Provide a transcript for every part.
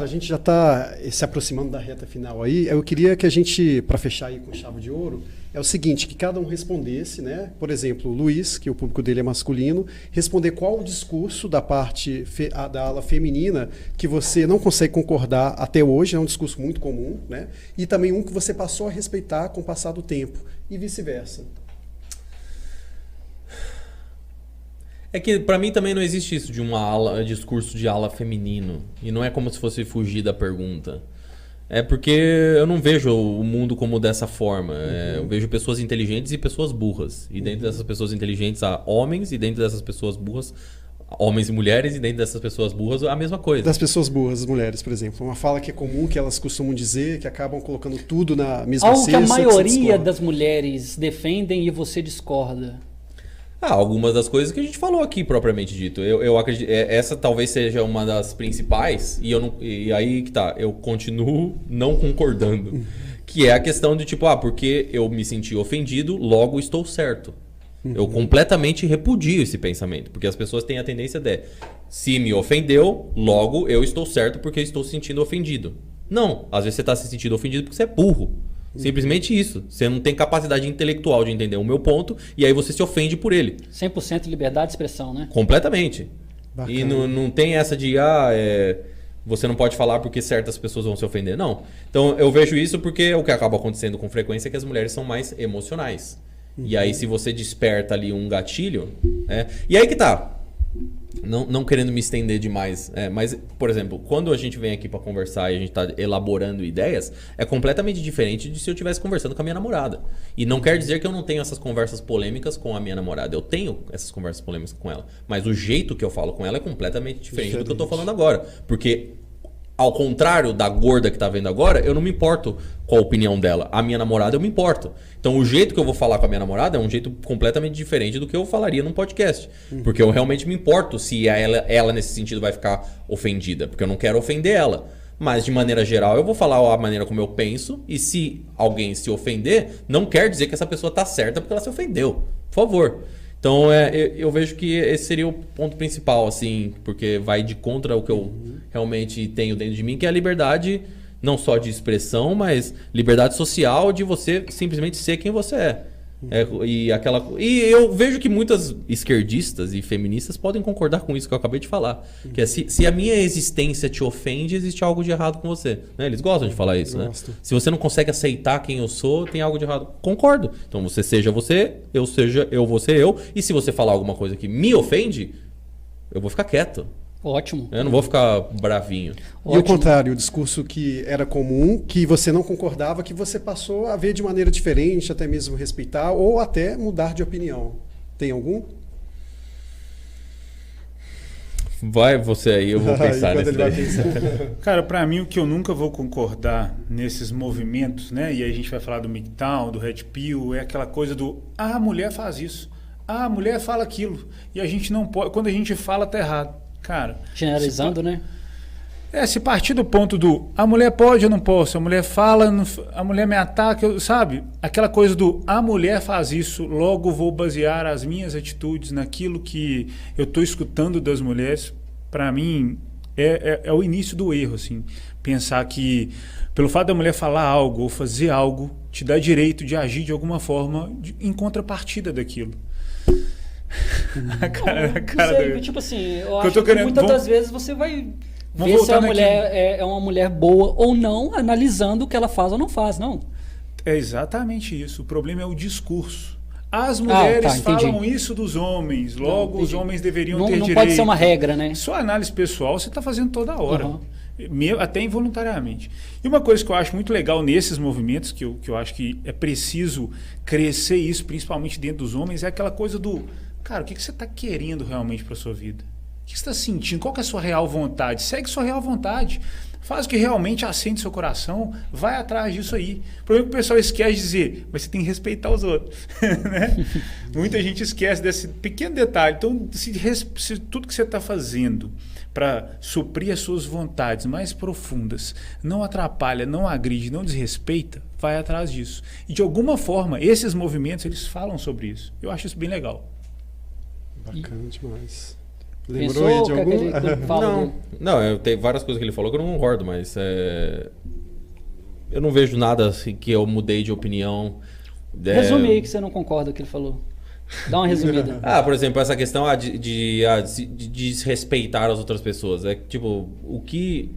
A gente já está se aproximando da reta final aí. Eu queria que a gente, para fechar aí com chave de ouro, é o seguinte, que cada um respondesse, né? Por exemplo, o Luiz, que o público dele é masculino, responder qual o discurso da parte da ala feminina que você não consegue concordar até hoje, é um discurso muito comum, né? E também um que você passou a respeitar com o passar do tempo, e vice-versa. É que pra mim também não existe isso de discurso de ala feminino. E não é como se fosse fugir da pergunta. É porque eu não vejo o mundo como dessa forma. Eu vejo pessoas inteligentes e pessoas burras. E dentro dessas pessoas inteligentes há homens, e dentro dessas pessoas burras, homens e mulheres, e dentro dessas pessoas burras a mesma coisa. Das pessoas burras, as mulheres, por exemplo. Uma fala que é comum, que elas costumam dizer, que acabam colocando tudo na mesma Algo cesta. que a maioria das mulheres defendem e você discorda. Algumas das coisas que a gente falou aqui, propriamente dito. Eu acredito, essa talvez seja uma das principais, e aí que tá, eu continuo não concordando. Que é a questão de tipo, porque eu me senti ofendido, logo estou certo. Eu completamente repudio esse pensamento, porque as pessoas têm a tendência de, se me ofendeu, logo eu estou certo porque eu estou se sentindo ofendido. Não, às vezes você está se sentindo ofendido porque você é burro. Simplesmente isso. Você não tem capacidade intelectual de entender o meu ponto e aí você se ofende por ele. 100% liberdade de expressão, né? Completamente. Bacana. E não tem essa de, você não pode falar porque certas pessoas vão se ofender. Não. Então eu vejo isso porque o que acaba acontecendo com frequência é que as mulheres são mais emocionais. E aí se você desperta ali um gatilho... E aí que tá. Não querendo me estender demais, mas, por exemplo, quando a gente vem aqui para conversar e a gente está elaborando ideias, é completamente diferente de se eu estivesse conversando com a minha namorada. E não quer dizer que eu não tenho essas conversas polêmicas com a minha namorada. Eu tenho essas conversas polêmicas com ela. Mas o jeito que eu falo com ela é completamente diferente do que eu estou falando agora. Porque, ao contrário da gorda que tá vendo agora, eu não me importo com a opinião dela. A minha namorada eu me importo. Então o jeito que eu vou falar com a minha namorada é um jeito completamente diferente do que eu falaria num podcast. Porque eu realmente me importo se ela nesse sentido vai ficar ofendida. Porque eu não quero ofender ela. Mas de maneira geral eu vou falar a maneira como eu penso. E se alguém se ofender, não quer dizer que essa pessoa tá certa porque ela se ofendeu. Por favor. Então eu vejo que esse seria o ponto principal, assim, porque vai de contra o que eu realmente tenho dentro de mim, que é a liberdade, não só de expressão, mas liberdade social de você simplesmente ser quem você é. E eu vejo que muitas esquerdistas e feministas podem concordar com isso que eu acabei de falar. Que é, se a minha existência te ofende, existe algo de errado com você. Né? Eles gostam de falar isso, né? Se você não consegue aceitar quem eu sou, tem algo de errado. Concordo. Então você seja você, eu seja eu, você eu. E se você falar alguma coisa que me ofende, eu vou ficar quieto. Ótimo. Eu não vou ficar bravinho. E o contrário, o discurso que era comum, que você não concordava, que você passou a ver de maneira diferente, até mesmo respeitar, ou até mudar de opinião. Tem algum? Vai você aí, eu vou pensar nesse daí. Cara, pra mim o que eu nunca vou concordar nesses movimentos, né? E aí a gente vai falar do MGTOW, do Red Pill, é aquela coisa do a mulher faz isso, a mulher fala aquilo. E a gente não pode, quando a gente fala tá errado. Cara, generalizando, né? Se partir do ponto do a mulher pode ou não posso, a mulher fala, a mulher me ataca, sabe? Aquela coisa do a mulher faz isso, logo vou basear as minhas atitudes naquilo que eu estou escutando das mulheres. Para mim, é o início do erro, assim. Pensar que pelo fato da mulher falar algo ou fazer algo, te dá direito de agir de alguma forma em contrapartida daquilo. Tipo assim, eu acho que muitas das vezes você vai ver se a mulher é uma mulher boa ou não, analisando o que ela faz ou não faz, não. É exatamente isso. O problema é o discurso. As mulheres falam isso dos homens, logo os homens deveriam ter direito. Não pode ser uma regra, né? Sua análise pessoal você está fazendo toda hora, até involuntariamente. E uma coisa que eu acho muito legal nesses movimentos, que eu acho que é preciso crescer isso, principalmente dentro dos homens, é aquela coisa do... Cara, o que você está querendo realmente para a sua vida? O que você está sentindo? Qual que é a sua real vontade? Segue sua real vontade. Faz o que realmente acende seu coração. Vai atrás disso aí. O problema é que o pessoal esquece de dizer, mas você tem que respeitar os outros. Né? Muita gente esquece desse pequeno detalhe. Então, se tudo que você está fazendo para suprir as suas vontades mais profundas não atrapalha, não agride, não desrespeita, vai atrás disso. E de alguma forma, esses movimentos, eles falam sobre isso. Eu acho isso bem legal. Bacana demais. Lembrou aí de algum? Não, eu tenho várias coisas que ele falou que eu não concordo, mas eu não vejo nada assim, que eu mudei de opinião. Resume aí que você não concorda com o que ele falou. Dá uma resumida. Por exemplo, essa questão de desrespeitar as outras pessoas. É tipo, o que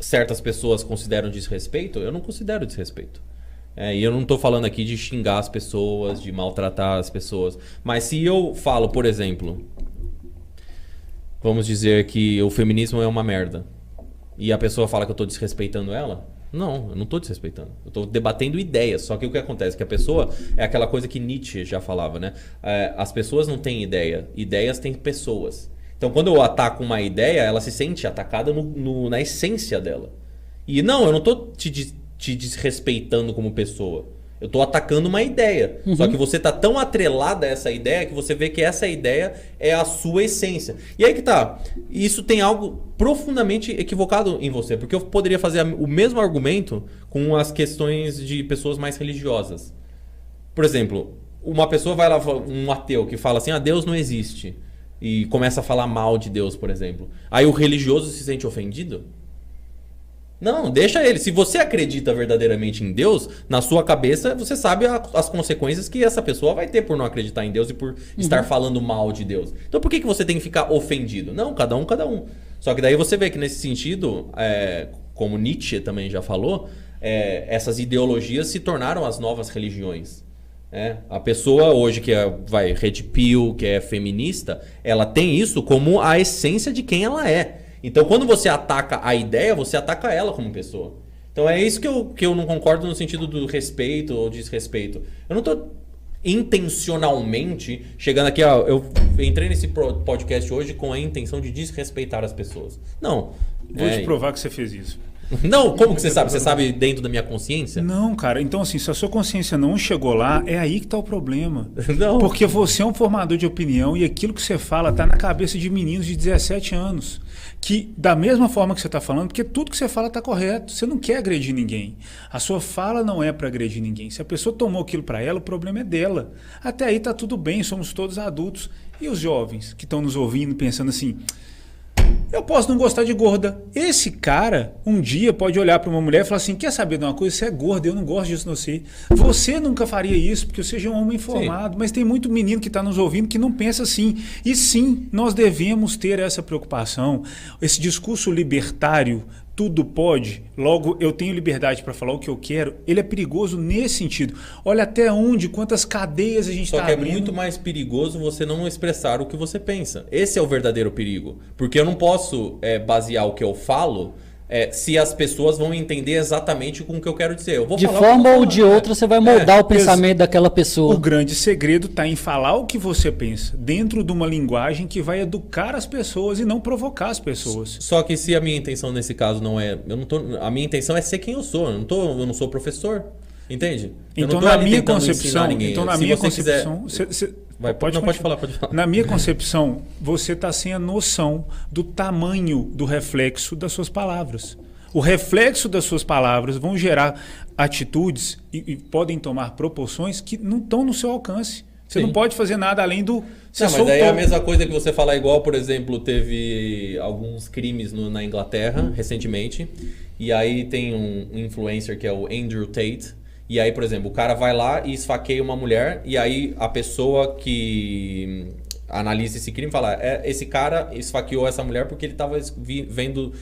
certas pessoas consideram desrespeito, eu não considero desrespeito. E eu não estou falando aqui de xingar as pessoas, de maltratar as pessoas. Mas se eu falo, por exemplo, vamos dizer que o feminismo é uma merda, e a pessoa fala que eu estou desrespeitando ela, não, eu não estou desrespeitando. Eu estou debatendo ideias. Só que o que acontece? Que a pessoa é aquela coisa que Nietzsche já falava, né? As pessoas não têm ideia. Ideias têm pessoas. Então, quando eu ataco uma ideia, ela se sente atacada na essência dela. E não, eu não estou te desrespeitando como pessoa. Eu estou atacando uma ideia. Só que você está tão atrelada a essa ideia que você vê que essa ideia é a sua essência. E aí que tá. Isso tem algo profundamente equivocado em você. Porque eu poderia fazer o mesmo argumento com as questões de pessoas mais religiosas. Por exemplo, uma pessoa vai lá, um ateu que fala assim, Deus não existe. E começa a falar mal de Deus, por exemplo. Aí o religioso se sente ofendido? Não, deixa ele. Se você acredita verdadeiramente em Deus, na sua cabeça você sabe as consequências que essa pessoa vai ter por não acreditar em Deus e por estar falando mal de Deus. Então por que você tem que ficar ofendido? Não, cada um. Só que daí você vê que nesse sentido, como Nietzsche também já falou, essas ideologias se tornaram as novas religiões. A pessoa hoje que vai red pill, que é feminista, ela tem isso como a essência de quem ela é. Então, quando você ataca a ideia, você ataca ela como pessoa. Então, é isso que eu não concordo no sentido do respeito ou desrespeito. Eu não estou intencionalmente chegando aqui... eu entrei nesse podcast hoje com a intenção de desrespeitar as pessoas. Não. Vou te provar que você fez isso. Não, como que você sabe? Você sabe dentro da minha consciência? Não, cara. Então, assim, se a sua consciência não chegou lá, é aí que está o problema. Não. Porque você é um formador de opinião e aquilo que você fala está na cabeça de meninos de 17 anos. Que, da mesma forma que você está falando, porque tudo que você fala está correto. Você não quer agredir ninguém. A sua fala não é para agredir ninguém. Se a pessoa tomou aquilo para ela, o problema é dela. Até aí está tudo bem, somos todos adultos. E os jovens que estão nos ouvindo pensando assim... Eu posso não gostar de gorda. Esse cara, um dia, pode olhar para uma mulher e falar assim, quer saber de uma coisa? Você é gorda, eu não gosto disso em você. Você nunca faria isso, porque você é um homem formado. Sim. Mas tem muito menino que está nos ouvindo que não pensa assim. E sim, nós devemos ter essa preocupação. Esse discurso libertário, tudo pode, logo eu tenho liberdade para falar o que eu quero, ele é perigoso nesse sentido. Olha até onde, quantas cadeias a gente está abrindo. Só que é muito mais perigoso você não expressar o que você pensa. Esse é o verdadeiro perigo. Porque eu não posso basear o que eu falo se as pessoas vão entender exatamente com o que eu quero dizer. Eu vou de forma ou de outra, você vai moldar o pensamento daquela pessoa. O grande segredo está em falar o que você pensa, dentro de uma linguagem que vai educar as pessoas e não provocar as pessoas. Só que se a minha intenção nesse caso não é... a minha intenção é ser quem eu sou. Eu não sou professor. Entende? Então, na minha concepção... Pode falar. Na minha concepção, você está sem a noção do tamanho do reflexo das suas palavras. O reflexo das suas palavras vão gerar atitudes e podem tomar proporções que não estão no seu alcance. Você não pode fazer nada além do... Mas daí é a mesma coisa que você falar igual, por exemplo, teve alguns crimes na Inglaterra recentemente, e aí tem um influencer que é o Andrew Tate. E aí, por exemplo, o cara vai lá e esfaqueia uma mulher, e aí a pessoa que analisa esse crime fala, esse cara esfaqueou essa mulher porque ele estava vendo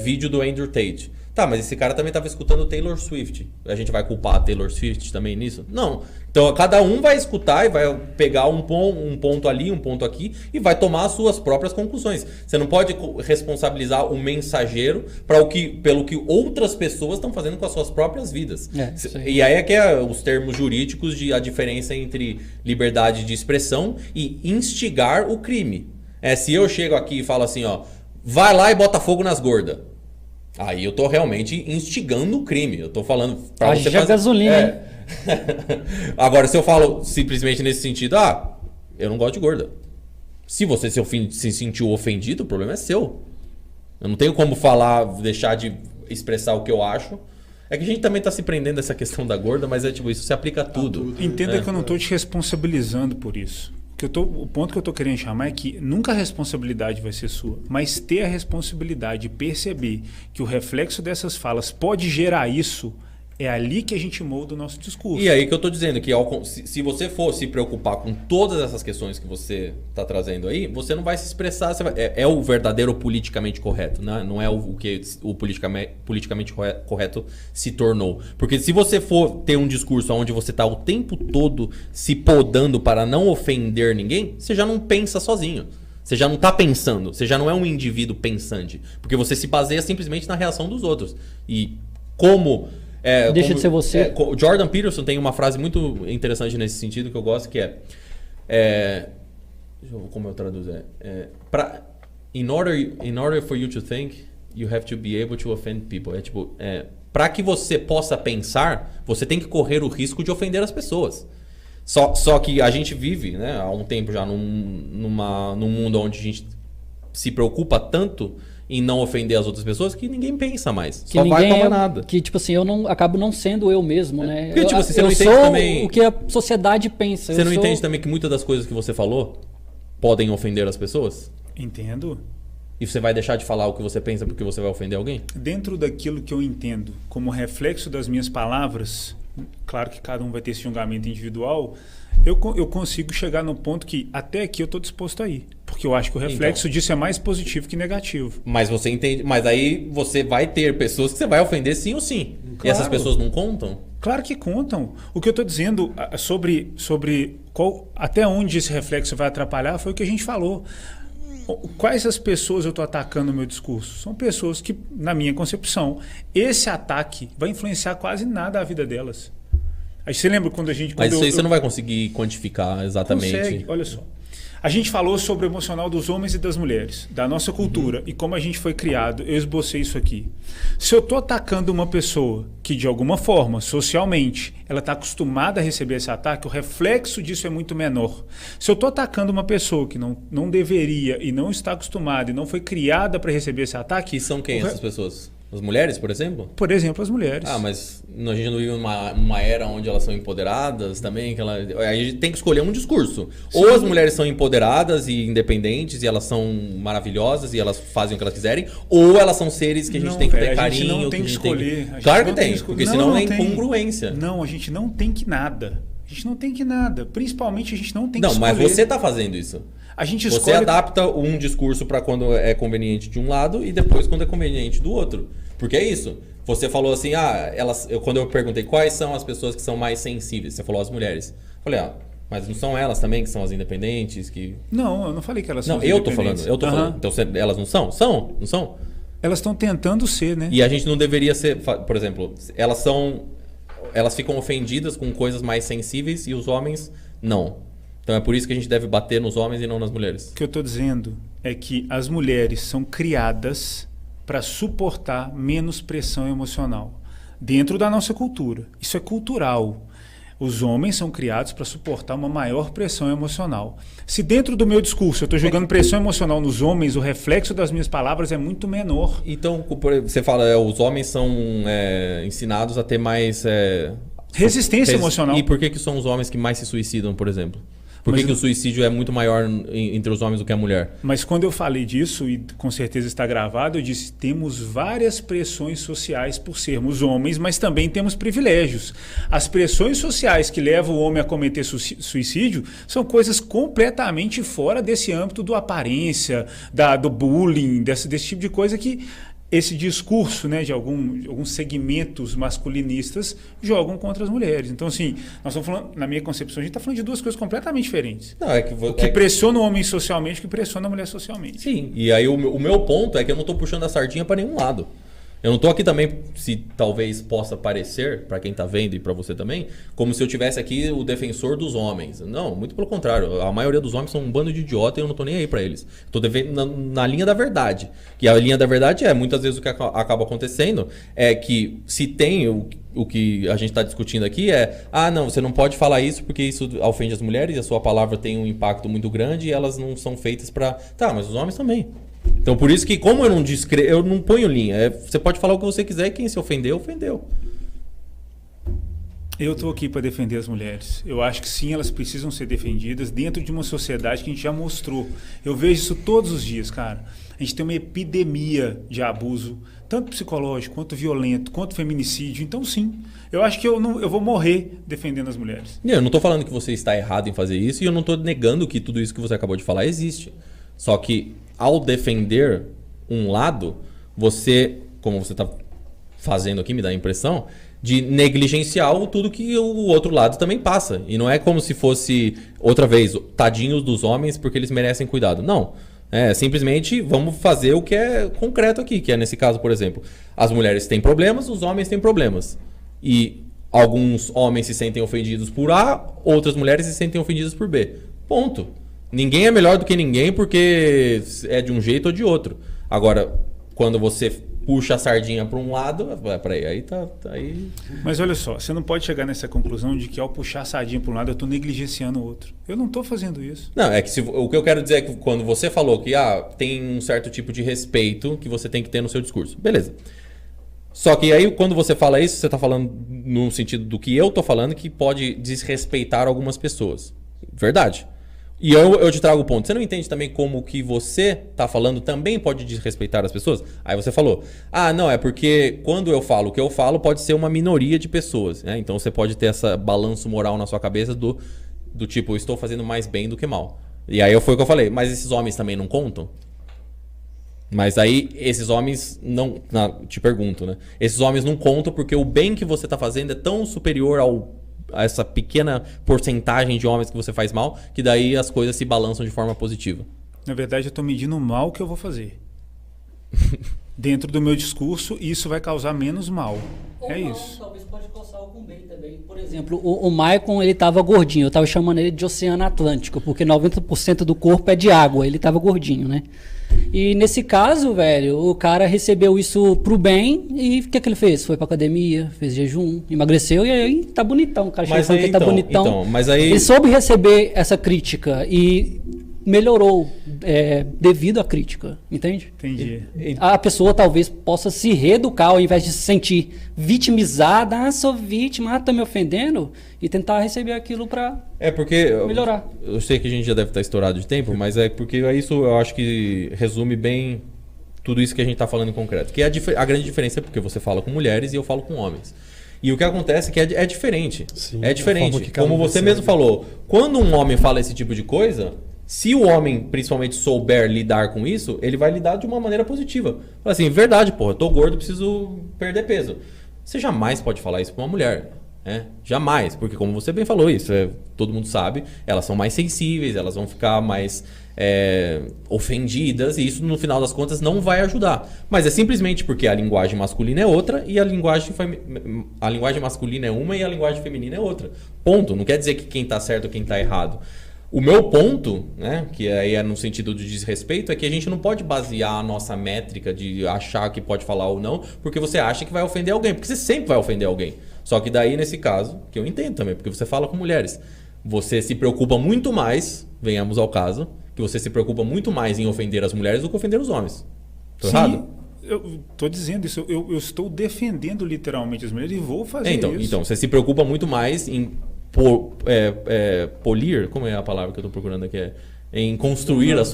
vídeo do Andrew Tate. Tá, mas esse cara também estava escutando Taylor Swift. A gente vai culpar a Taylor Swift também nisso? Não. Então, cada um vai escutar e vai pegar um ponto ali, um ponto aqui e vai tomar as suas próprias conclusões. Você não pode responsabilizar o mensageiro pelo que outras pessoas estão fazendo com as suas próprias vidas. E aí é que os termos jurídicos de a diferença entre liberdade de expressão e instigar o crime. Se eu chego aqui e falo assim, vai lá e bota fogo nas gordas. Aí eu tô realmente instigando o crime. Eu tô falando pra você fazer... gasolina. Agora, se eu falo simplesmente nesse sentido, eu não gosto de gorda. Se você se sentiu ofendido, o problema é seu. Eu não tenho como deixar de expressar o que eu acho. É que a gente também tá se prendendo essa questão da gorda, mas isso se aplica a tudo. Entenda que eu não tô te responsabilizando por isso. O O ponto que eu estou querendo chamar é que nunca a responsabilidade vai ser sua, mas ter a responsabilidade de perceber que o reflexo dessas falas pode gerar isso, é ali que a gente molda o nosso discurso. E aí que eu estou dizendo que se você for se preocupar com todas essas questões que você está trazendo aí, você não vai se expressar. É o verdadeiro politicamente correto, né? Não é o que o politicamente correto se tornou. Porque se você for ter um discurso onde você está o tempo todo se podando para não ofender ninguém, você já não pensa sozinho. Você já não está pensando. Você já não é um indivíduo pensante. Porque você se baseia simplesmente na reação dos outros. E deixa de ser você. Jordan Peterson tem uma frase muito interessante nesse sentido que eu gosto, que como eu traduzo? In order for you to think, you have to be able to offend people. Para que você possa pensar, você tem que correr o risco de ofender as pessoas. Só que a gente vive, né, há um tempo já num mundo onde a gente se preocupa tanto em não ofender as outras pessoas que ninguém pensa mais. Que só vai falar nada. Que, tipo assim, acabo não sendo eu mesmo, né? Porque, tipo, você não entende sou também o que a sociedade pensa. Você não entende também que muitas das coisas que você falou podem ofender as pessoas? Entendo. E você vai deixar de falar o que você pensa porque você vai ofender alguém? Dentro daquilo que eu entendo como reflexo das minhas palavras, claro que cada um vai ter esse julgamento individual, eu consigo chegar no ponto que até aqui eu estou disposto a ir. Porque eu acho que o reflexo disso é mais positivo que negativo. Mas você entende. Mas aí você vai ter pessoas que você vai ofender sim ou sim. Claro. E essas pessoas não contam? Claro que contam. O que eu estou dizendo sobre até onde esse reflexo vai atrapalhar foi o que a gente falou. Quais as pessoas eu estou atacando no meu discurso? São pessoas que, na minha concepção, esse ataque vai influenciar quase nada a vida delas. Aí você lembra quando a gente... Mas isso aí você não vai conseguir quantificar exatamente. Consegue, olha só. A gente falou sobre o emocional dos homens e das mulheres, da nossa cultura e como a gente foi criado. Eu esbocei isso aqui. Se eu estou atacando uma pessoa que, de alguma forma, socialmente, ela está acostumada a receber esse ataque, o reflexo disso é muito menor. Se eu estou atacando uma pessoa que não deveria e não está acostumada e não foi criada para receber esse ataque... E são quem essas pessoas? As mulheres, por exemplo? Por exemplo, as mulheres. Mas a gente não vive numa era onde elas são empoderadas também? A gente tem que escolher um discurso. Sim. Ou as mulheres são empoderadas e independentes e elas são maravilhosas e elas fazem o que elas quiserem, ou elas são seres que a gente tem que ter carinho. A gente não tem que escolher. Claro que tem, porque senão é incongruência. Não, a gente não tem que nada. A gente não tem que nada. Principalmente a gente não tem que escolher. Não, mas você está fazendo isso. Você adapta um discurso para quando é conveniente de um lado e depois quando é conveniente do outro. Porque é isso. Você falou assim, quando eu perguntei quais são as pessoas que são mais sensíveis, você falou as mulheres. Eu falei, mas não são elas também que são as independentes? Não, eu não falei que elas são as independentes. Eu tô falando. Então elas não são? Não são? Elas estão tentando ser, né? E a gente não deveria ser, por exemplo, elas ficam ofendidas com coisas mais sensíveis e os homens não. Então é por isso que a gente deve bater nos homens e não nas mulheres. O que eu estou dizendo é que as mulheres são criadas para suportar menos pressão emocional dentro da nossa cultura. Isso é cultural. Os homens são criados para suportar uma maior pressão emocional. Se dentro do meu discurso eu estou jogando pressão emocional nos homens, o reflexo das minhas palavras é muito menor. Então, você fala, os homens são ensinados a ter mais... resistência emocional. E por que são os homens que mais se suicidam, por exemplo? Por que o suicídio é muito maior entre os homens do que a mulher? Mas quando eu falei disso, e com certeza está gravado, eu disse temos várias pressões sociais por sermos homens, mas também temos privilégios. As pressões sociais que levam o homem a cometer suicídio são coisas completamente fora desse âmbito do aparência, do bullying, desse tipo de coisa que... esse discurso, né, de alguns segmentos masculinistas jogam contra as mulheres. Então, assim, nós estamos falando, na minha concepção, a gente está falando de duas coisas completamente diferentes. Não, o que pressiona o homem socialmente, o que pressiona a mulher socialmente. Sim, e aí o meu ponto é que eu não estou puxando a sardinha para nenhum lado. Eu não estou aqui também, se talvez possa parecer, para quem está vendo e para você também, como se eu tivesse aqui o defensor dos homens. Não, muito pelo contrário. A maioria dos homens são um bando de idiota e eu não estou nem aí para eles. Estou na linha da verdade. E a linha da verdade muitas vezes o que acaba acontecendo é que se tem o que a gente está discutindo aqui não, você não pode falar isso porque isso ofende as mulheres e a sua palavra tem um impacto muito grande e elas não são feitas para... Tá, mas os homens também. Então, por isso que, como eu não ponho linha, você pode falar o que você quiser e quem se ofendeu, ofendeu. Eu estou aqui para defender as mulheres. Eu acho que sim, elas precisam ser defendidas dentro de uma sociedade que a gente já mostrou. Eu vejo isso todos os dias, cara. A gente tem uma epidemia de abuso, tanto psicológico, quanto violento, quanto feminicídio. Então, sim, eu acho que eu vou morrer defendendo as mulheres. Eu não estou falando que você está errado em fazer isso e eu não estou negando que tudo isso que você acabou de falar existe. Só que, ao defender um lado, você, como você está fazendo aqui, me dá a impressão, de negligenciar tudo que o outro lado também passa. E não é como se fosse, outra vez, tadinhos dos homens porque eles merecem cuidado. Não. É simplesmente vamos fazer o que é concreto aqui, que é nesse caso, por exemplo, as mulheres têm problemas, os homens têm problemas. E alguns homens se sentem ofendidos por A, outras mulheres se sentem ofendidas por B. Ponto. Ninguém é melhor do que ninguém porque é de um jeito ou de outro. Agora, quando você puxa a sardinha para um lado, aí tá aí. Mas olha só, você não pode chegar nessa conclusão de que ao puxar a sardinha para um lado eu estou negligenciando o outro. Eu não estou fazendo isso. Não, é que o que eu quero dizer é que quando você falou que tem um certo tipo de respeito que você tem que ter no seu discurso. Beleza. Só que aí quando você fala isso, você está falando no sentido do que eu estou falando, que pode desrespeitar algumas pessoas. Verdade. E eu te trago o ponto. Você não entende também como o que você está falando também pode desrespeitar as pessoas? Aí você falou, não, é porque quando eu falo o que eu falo pode ser uma minoria de pessoas. Né? Então você pode ter essa balanço moral na sua cabeça do tipo, eu estou fazendo mais bem do que mal. E aí foi o que eu falei, mas esses homens também não contam? Mas aí esses homens não... te pergunto, né? Esses homens não contam porque o bem que você está fazendo é tão superior a essa pequena porcentagem de homens que você faz mal, que daí as coisas se balançam de forma positiva. Na verdade, eu estou medindo o mal que eu vou fazer. Dentro do meu discurso, isso vai causar menos mal. Ou é não, isso. Talvez pode causar algum bem também. Por exemplo, o Maicon, ele estava gordinho. Eu estava chamando ele de Oceano Atlântico, porque 90% do corpo é de água. Ele estava gordinho, né? E nesse caso, velho, o cara recebeu isso pro bem e o que ele fez? Foi pra academia, fez jejum, emagreceu e aí tá bonitão. O cara chega falando que ele tá bonitão. Mas aí... Ele soube receber essa crítica e melhorou devido à crítica, entende? Entendi. A pessoa talvez possa se reeducar ao invés de se sentir vitimizada, sou vítima, tá me ofendendo, e tentar receber aquilo para melhorar. Eu sei que a gente já deve estar estourado de tempo, mas é porque isso eu acho que resume bem tudo isso que a gente está falando em concreto. Que a grande diferença é porque você fala com mulheres e eu falo com homens. E o que acontece é que é diferente. Sim, é diferente. Como você mesmo falou, quando um homem fala esse tipo de coisa... Se o homem, principalmente, souber lidar com isso, ele vai lidar de uma maneira positiva. Fala assim, verdade, porra, eu tô gordo, preciso perder peso. Você jamais pode falar isso pra uma mulher, né? Jamais, porque como você bem falou isso, todo mundo sabe, elas são mais sensíveis, elas vão ficar mais ofendidas, e isso, no final das contas, não vai ajudar. Mas é simplesmente porque a linguagem masculina é outra e a linguagem masculina é uma e a linguagem feminina é outra. Ponto. Não quer dizer que quem tá certo ou quem tá errado. O meu ponto, né, que aí é no sentido de desrespeito, é que a gente não pode basear a nossa métrica de achar que pode falar ou não, porque você acha que vai ofender alguém, porque você sempre vai ofender alguém. Só que daí, nesse caso, que eu entendo também, porque você fala com mulheres, você se preocupa muito mais, venhamos ao caso, que você se preocupa muito mais em ofender as mulheres do que ofender os homens. Tô errado? Eu estou dizendo isso, eu estou defendendo literalmente as mulheres e vou fazer isso. Então, você se preocupa muito mais em polir, como é a palavra que eu estou procurando aqui? Em construir as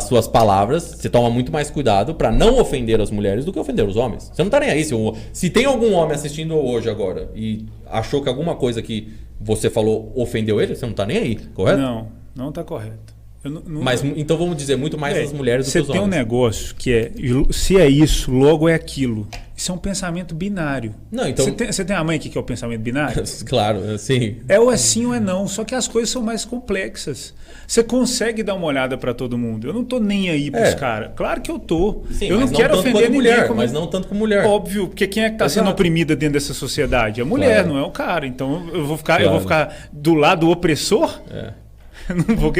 suas palavras. Você toma muito mais cuidado para não ofender as mulheres do que ofender os homens. Você não está nem aí. Se tem algum homem assistindo hoje agora e achou que alguma coisa que você falou ofendeu ele, você não está nem aí, correto? Não está correto. Mas então vamos dizer muito mais das mulheres do que os homens. Você tem um negócio que se é isso, logo é aquilo. Isso é um pensamento binário. Não, então... Você tem a mãe que é o pensamento binário? Claro, sim. É ou é sim ou é não. Só que as coisas são mais complexas. Você consegue dar uma olhada para todo mundo. Eu não tô nem aí pros caras. Claro que eu tô. Sim, eu não quero ofender mulher, mas não tanto com mulher. Óbvio, porque quem é que está sendo oprimida dentro dessa sociedade? A mulher, não é o cara. Então eu vou ficar do lado do opressor?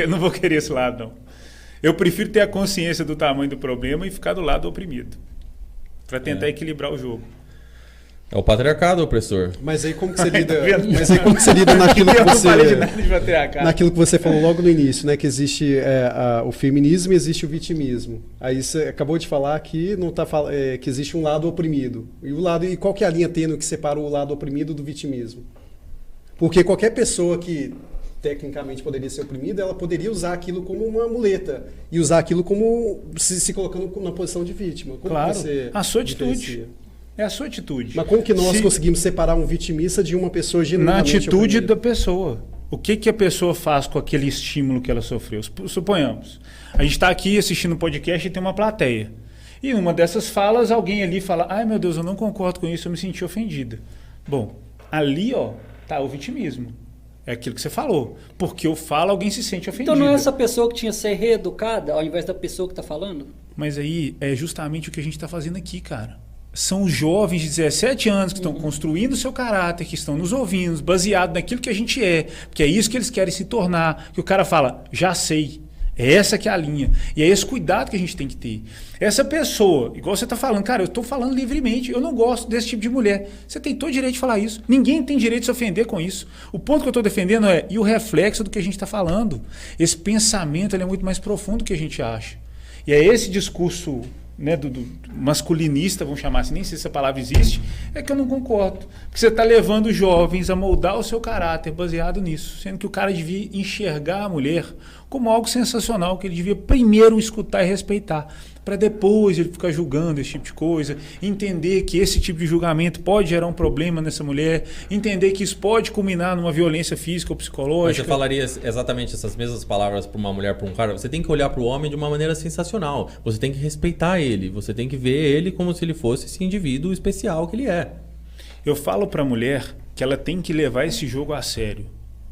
Não vou querer esse lado, não. Eu prefiro ter a consciência do tamanho do problema e ficar do lado do oprimido. Para tentar equilibrar o jogo. É o patriarcado opressor. Mas aí como que você lida, naquilo que você... naquilo que você falou logo no início, né? Que existe o feminismo e existe o vitimismo. Aí você acabou de falar que, que existe um lado oprimido. E qual que é a linha tênue que separa o lado oprimido do vitimismo? Porque qualquer pessoa que tecnicamente poderia ser oprimida, ela poderia usar aquilo como uma muleta. E usar aquilo como se colocando na posição de vítima. Como claro, você a sua atitude. diferencia? É a sua atitude. Mas como que nós conseguimos separar um vitimista de uma pessoa genuinamente na atitude oprimida? da pessoa. O que a pessoa faz com aquele estímulo que ela sofreu? Suponhamos, a gente está aqui assistindo um podcast e tem uma plateia. E numa dessas falas, alguém ali fala, ai meu Deus, eu não concordo com isso, eu me senti ofendida. Bom, ali tá o vitimismo. É aquilo que você falou. Porque eu falo, alguém se sente ofendido. Então não é essa pessoa que tinha que ser reeducada ao invés da pessoa que está falando? Mas aí é justamente o que a gente está fazendo aqui, cara. São os jovens de 17 anos que estão construindo o seu caráter, que estão nos ouvindo, baseado naquilo que a gente é, porque é isso que eles querem se tornar. Que o cara fala, já sei, é essa que é a linha. E é esse cuidado que a gente tem que ter. Essa pessoa, igual você está falando, cara, eu estou falando livremente, eu não gosto desse tipo de mulher. Você tem todo o direito de falar isso. Ninguém tem direito de se ofender com isso. O ponto que eu estou defendendo e o reflexo do que a gente está falando. Esse pensamento ele é muito mais profundo do que a gente acha. E é esse discurso... né, do masculinista, vamos chamar assim, nem sei se essa palavra existe, é que eu não concordo. Porque você está levando jovens a moldar o seu caráter baseado nisso, sendo que o cara devia enxergar a mulher como algo sensacional, que ele devia primeiro escutar e respeitar, para depois ele ficar julgando esse tipo de coisa, entender que esse tipo de julgamento pode gerar um problema nessa mulher, entender que isso pode culminar numa violência física ou psicológica. Mas você falaria exatamente essas mesmas palavras para uma mulher, para um cara? Você tem que olhar para o homem de uma maneira sensacional. Você tem que respeitar ele. Você tem que ver ele como se ele fosse esse indivíduo especial que ele é. Eu falo para a mulher que ela tem que levar esse jogo a sério,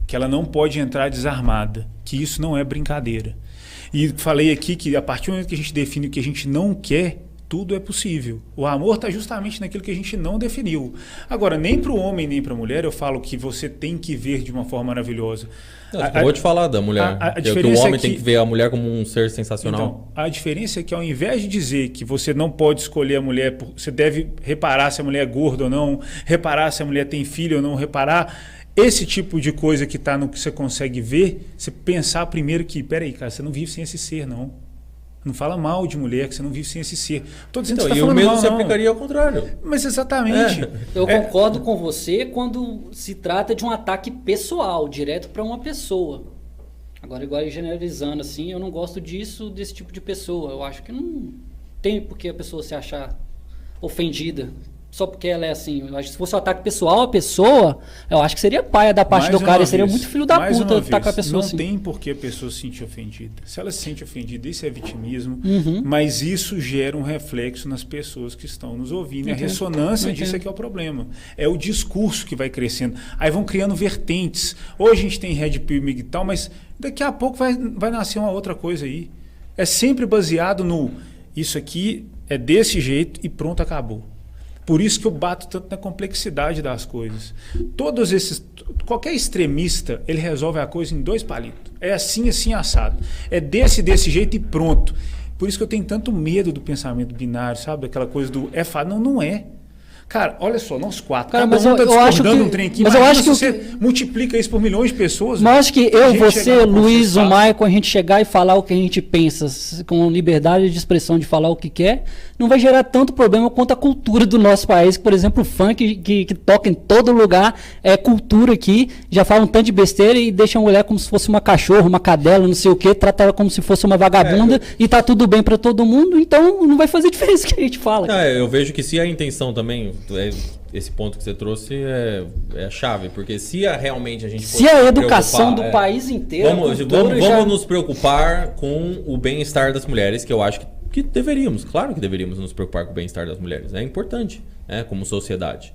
que ela não pode entrar desarmada, que isso não é brincadeira. E falei aqui que a partir do momento que a gente define o que a gente não quer, tudo é possível. O amor está justamente naquilo que a gente não definiu. Agora, nem para o homem nem para a mulher eu falo que você tem que ver de uma forma maravilhosa. Eu vou te falar da mulher. Que o homem tem que ver a mulher como um ser sensacional. Então, a diferença é que ao invés de dizer que você não pode escolher a mulher, você deve reparar se a mulher é gorda ou não, reparar se a mulher tem filho ou não, reparar... Esse tipo de coisa que está no que você consegue ver, você pensar primeiro que, peraí, cara, você não vive sem esse ser, não. Não fala mal de mulher, que você não vive sem esse ser. Estou dizendo que você está falando mal, não. E o mesmo se aplicaria ao contrário. Mas exatamente. Eu concordo com você quando se trata de um ataque pessoal, direto para uma pessoa. Agora, igual generalizando assim, eu não gosto desse tipo de pessoa. Eu acho que não tem por que a pessoa se achar ofendida. Só porque ela é assim. Eu acho que se fosse um ataque pessoal à pessoa, eu acho que seria paia da parte do cara. E seria muito filho da puta atacar a pessoa assim. Não tem por que a pessoa se sentir ofendida. Se ela se sente ofendida, isso é vitimismo. Mas isso gera um reflexo nas pessoas que estão nos ouvindo. A ressonância disso é que é o problema. É o discurso que vai crescendo. Aí vão criando vertentes. Hoje a gente tem Red Pill e tal, mas daqui a pouco vai nascer uma outra coisa aí. É sempre baseado no... Isso aqui é desse jeito e pronto, acabou. Por isso que eu bato tanto na complexidade das coisas. Qualquer extremista, ele resolve a coisa em 2 palitos. É assim, assim, assado. É desse jeito e pronto. Por isso que eu tenho tanto medo do pensamento binário, sabe? Aquela coisa do fado. Não é. Cara, olha só, nós 4. Cara, cada um está discordando um trem aqui. Mas eu acho que você multiplica isso por milhões de pessoas. Mas acho que você, Luiz, o Maicon, a gente chegar e falar o que a gente pensa, com liberdade de expressão de falar o que quer, não vai gerar tanto problema quanto a cultura do nosso país. Por exemplo, o funk que toca em todo lugar, é cultura aqui, já fala um tanto de besteira e deixa a mulher como se fosse uma cachorra, uma cadela, não sei o quê, trata ela como se fosse uma vagabunda e tá tudo bem para todo mundo, então não vai fazer diferença o que a gente fala. Eu vejo que se a intenção também... Esse ponto que você trouxe é a chave, porque se realmente a gente se a educação do país inteiro vamos nos preocupar com o bem-estar das mulheres, que eu acho que deveríamos, claro que deveríamos nos preocupar com o bem-estar das mulheres, é importante, como sociedade.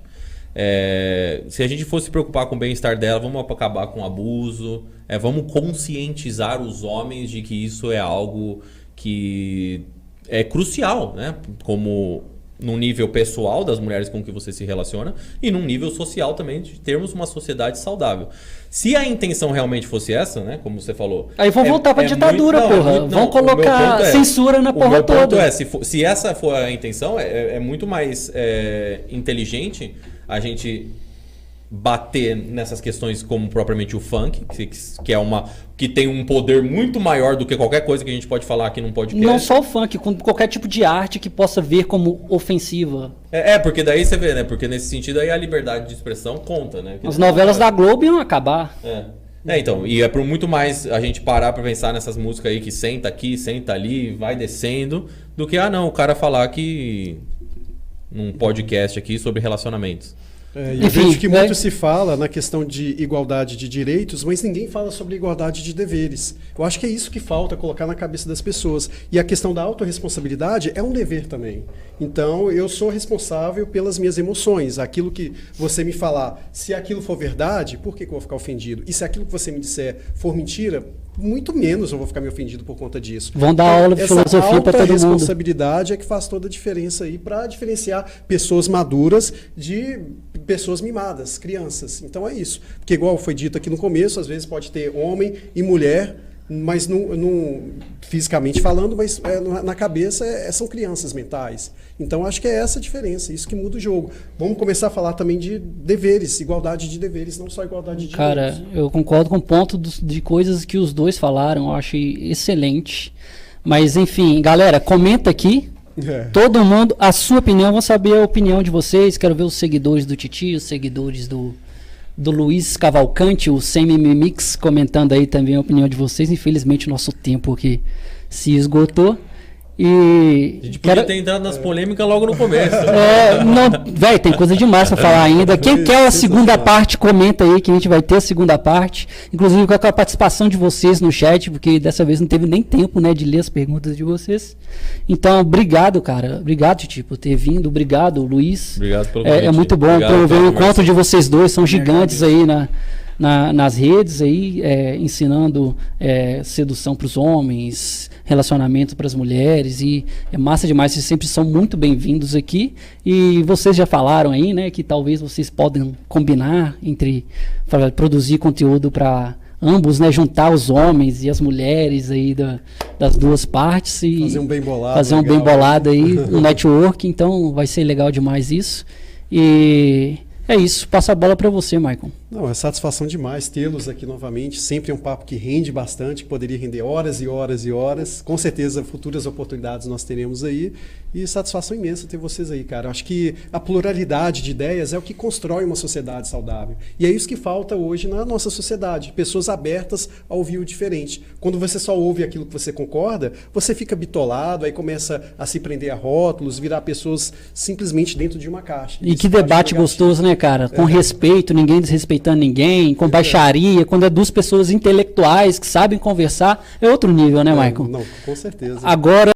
Se a gente fosse se preocupar com o bem-estar dela, vamos acabar com o abuso, vamos conscientizar os homens de que isso é algo que é crucial, né? Como num nível pessoal das mulheres com que você se relaciona e num nível social também de termos uma sociedade saudável. Se a intenção realmente fosse essa, né, como você falou... Aí vão voltar pra ditadura, porra. Vão colocar censura na porra toda. O meu ponto se essa for a intenção, é muito mais inteligente a gente bater nessas questões como propriamente o funk, que tem um poder muito maior do que qualquer coisa que a gente pode falar aqui num podcast. Não só o funk, com qualquer tipo de arte que possa ver como ofensiva. Porque daí você vê, né? Porque nesse sentido aí a liberdade de expressão conta, né? As novelas da Globo iam acabar. Então, e é por muito mais a gente parar pra pensar nessas músicas aí que senta aqui, senta ali, vai descendo, do que, o cara falar que num podcast aqui sobre relacionamentos. Eu vejo que muito se fala na questão de igualdade de direitos, mas ninguém fala sobre igualdade de deveres. Eu acho que é isso que falta colocar na cabeça das pessoas. E a questão da autorresponsabilidade é um dever também. Então, eu sou responsável pelas minhas emoções. Aquilo que você me falar, se aquilo for verdade, por que eu vou ficar ofendido? E se aquilo que você me disser for mentira, muito menos eu vou ficar me ofendido por conta disso. Vão dar aula de filosofia para todo mundo. Essa responsabilidade é que faz toda a diferença aí para diferenciar pessoas maduras de pessoas mimadas, crianças. Então é isso. Porque igual foi dito aqui no começo, às vezes pode ter homem e mulher, mas não fisicamente falando, mas na cabeça são crianças mentais. Então acho que é essa a diferença, isso que muda o jogo. Vamos começar a falar também de deveres, igualdade de deveres, não só igualdade de direitos. Cara, eu concordo com o ponto de coisas que os dois falaram, eu achei excelente. Mas enfim, galera, comenta aqui. Todo mundo, a sua opinião, vamos saber a opinião de vocês. Quero ver os seguidores do Titi, os seguidores do Luiz Cavalcante, o Semi-Mix, comentando aí também a opinião de vocês. Infelizmente o nosso tempo aqui se esgotou. E a gente podia ter entrado nas polêmicas logo no começo. Véi, tem coisa demais pra falar ainda. Quem quer a segunda parte, comenta aí que a gente vai ter a segunda parte. Inclusive com a participação de vocês no chat, porque dessa vez não teve nem tempo, né, de ler as perguntas de vocês. Então, obrigado, cara. Obrigado, Titi, por ter vindo. Obrigado, Luiz. Obrigado pelo convite. É muito bom ver o encontro de vocês dois. São gigantes aí nas redes, aí, ensinando sedução para os homens, relacionamento para as mulheres, e é massa demais, vocês sempre são muito bem-vindos aqui. E vocês já falaram aí, né, que talvez vocês podem combinar entre produzir conteúdo para ambos, né, juntar os homens e as mulheres aí das duas partes e fazer um bem bolado, bem bolado aí, um network. Então vai ser legal demais isso. E é isso, passa a bola para você, Maicon. Não, é satisfação demais tê-los aqui novamente. Sempre é um papo que rende bastante, que poderia render horas e horas e horas. Com certeza, futuras oportunidades nós teremos aí. E satisfação imensa ter vocês aí, cara. Acho que a pluralidade de ideias é o que constrói uma sociedade saudável. E é isso que falta hoje na nossa sociedade. Pessoas abertas a ouvir o diferente. Quando você só ouve aquilo que você concorda, você fica bitolado, aí começa a se prender a rótulos, virar pessoas simplesmente dentro de uma caixa. E que debate gostoso, né, cara? Com respeito, ninguém desrespeitando ninguém, com baixaria, quando é duas pessoas intelectuais que sabem conversar, é outro nível, né, Maicon? Não, com certeza. Agora